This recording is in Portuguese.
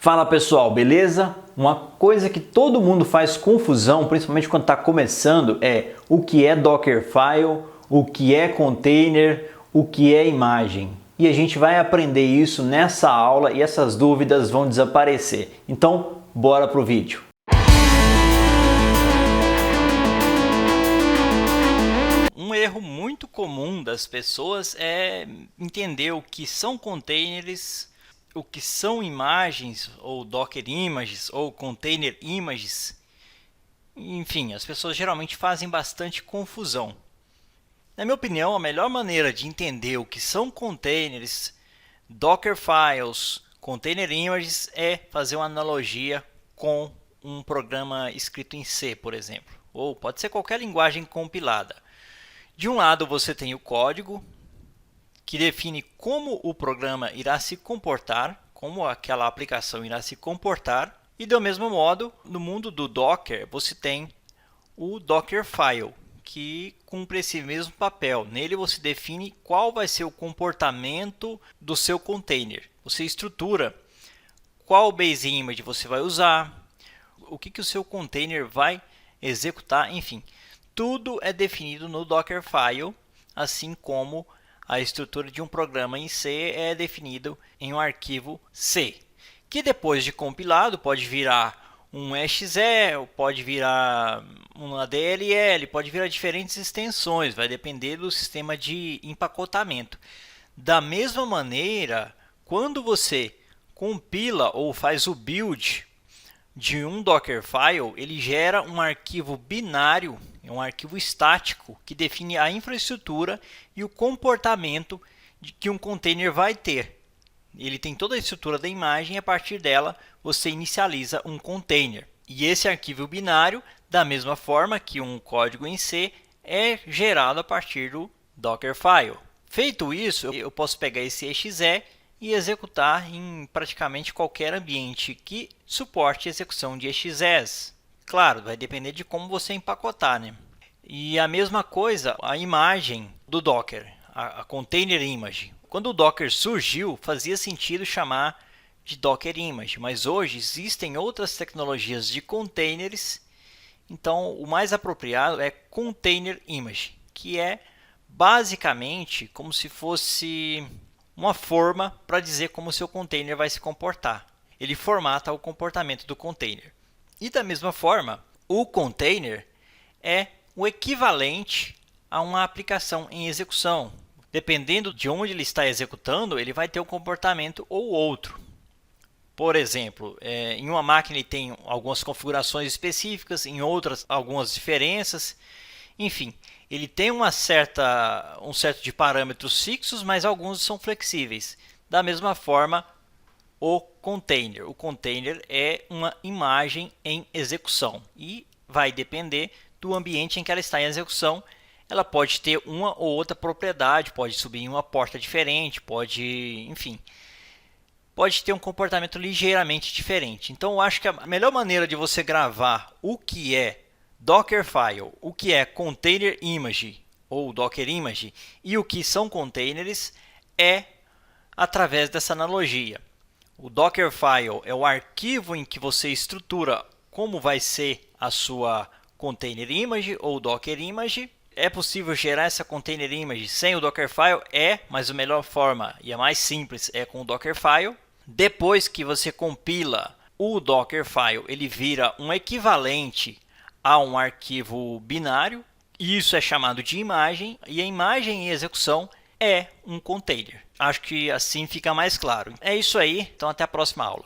Fala pessoal, beleza? Uma coisa que todo mundo faz confusão, principalmente quando está começando, é o que é Dockerfile, o que é container, o que é imagem. E a gente vai aprender isso nessa aula e essas dúvidas vão desaparecer. Então, bora pro vídeo. Um erro muito comum das pessoas é entender o que são containers, o que são imagens, ou Docker Images, ou Container Images. Enfim, as pessoas geralmente fazem bastante confusão. Na minha opinião, a melhor maneira de entender o que são containers, Docker Files, Container Images é fazer uma analogia com um programa escrito em C, por exemplo. Ou pode ser qualquer linguagem compilada. De um lado você tem o código, que define como o programa irá se comportar, como aquela aplicação irá se comportar. E do mesmo modo, no mundo do Docker, você tem o Dockerfile, que cumpre esse mesmo papel. Nele você define qual vai ser o comportamento do seu container. Você estrutura qual base image você vai usar, o que o seu container vai executar, enfim. Tudo é definido no Dockerfile, assim como a estrutura de um programa em C é definido em um arquivo C, que depois de compilado pode virar um exe, pode virar uma DLL, pode virar diferentes extensões, vai depender do sistema de empacotamento. Da mesma maneira, quando você compila ou faz o build de um Dockerfile, ele gera um arquivo binário, um arquivo estático, que define a infraestrutura e o comportamento que um container vai ter. Ele tem toda a estrutura da imagem e a partir dela você inicializa um container. E esse arquivo binário, da mesma forma que um código em C, é gerado a partir do Dockerfile. Feito isso, eu posso pegar esse exe e executar em praticamente qualquer ambiente que suporte execução de exes. Claro, vai depender de como você empacotar, né? E a mesma coisa, a imagem do Docker, a Container Image. Quando o Docker surgiu, fazia sentido chamar de Docker Image, mas hoje existem outras tecnologias de containers, então o mais apropriado é Container Image, que é basicamente como se fosse uma forma para dizer como o seu container vai se comportar. Ele formata o comportamento do container. E da mesma forma, o container é o equivalente a uma aplicação em execução. Dependendo de onde ele está executando, ele vai ter um comportamento ou outro. Por exemplo, em uma máquina ele tem algumas configurações específicas, em outras algumas diferenças. Enfim, ele tem um certo de parâmetros fixos, mas alguns são flexíveis. Da mesma forma, o container. O container é uma imagem em execução e vai depender do ambiente em que ela está em execução. Ela pode ter uma ou outra propriedade, pode subir em uma porta diferente, enfim, pode ter um comportamento ligeiramente diferente. Então, eu acho que a melhor maneira de você gravar o que é Dockerfile, o que é Container Image ou Docker Image e o que são containers é através dessa analogia. O Dockerfile é o arquivo em que você estrutura como vai ser a sua Container Image ou Docker Image. É possível gerar essa Container Image sem o Dockerfile? Mas a melhor forma e a mais simples é com o Dockerfile. Depois que você compila o Dockerfile, ele vira um equivalente a um arquivo binário, e isso é chamado de imagem, e a imagem em execução é um container. Acho que assim fica mais claro. É isso aí, então até a próxima aula.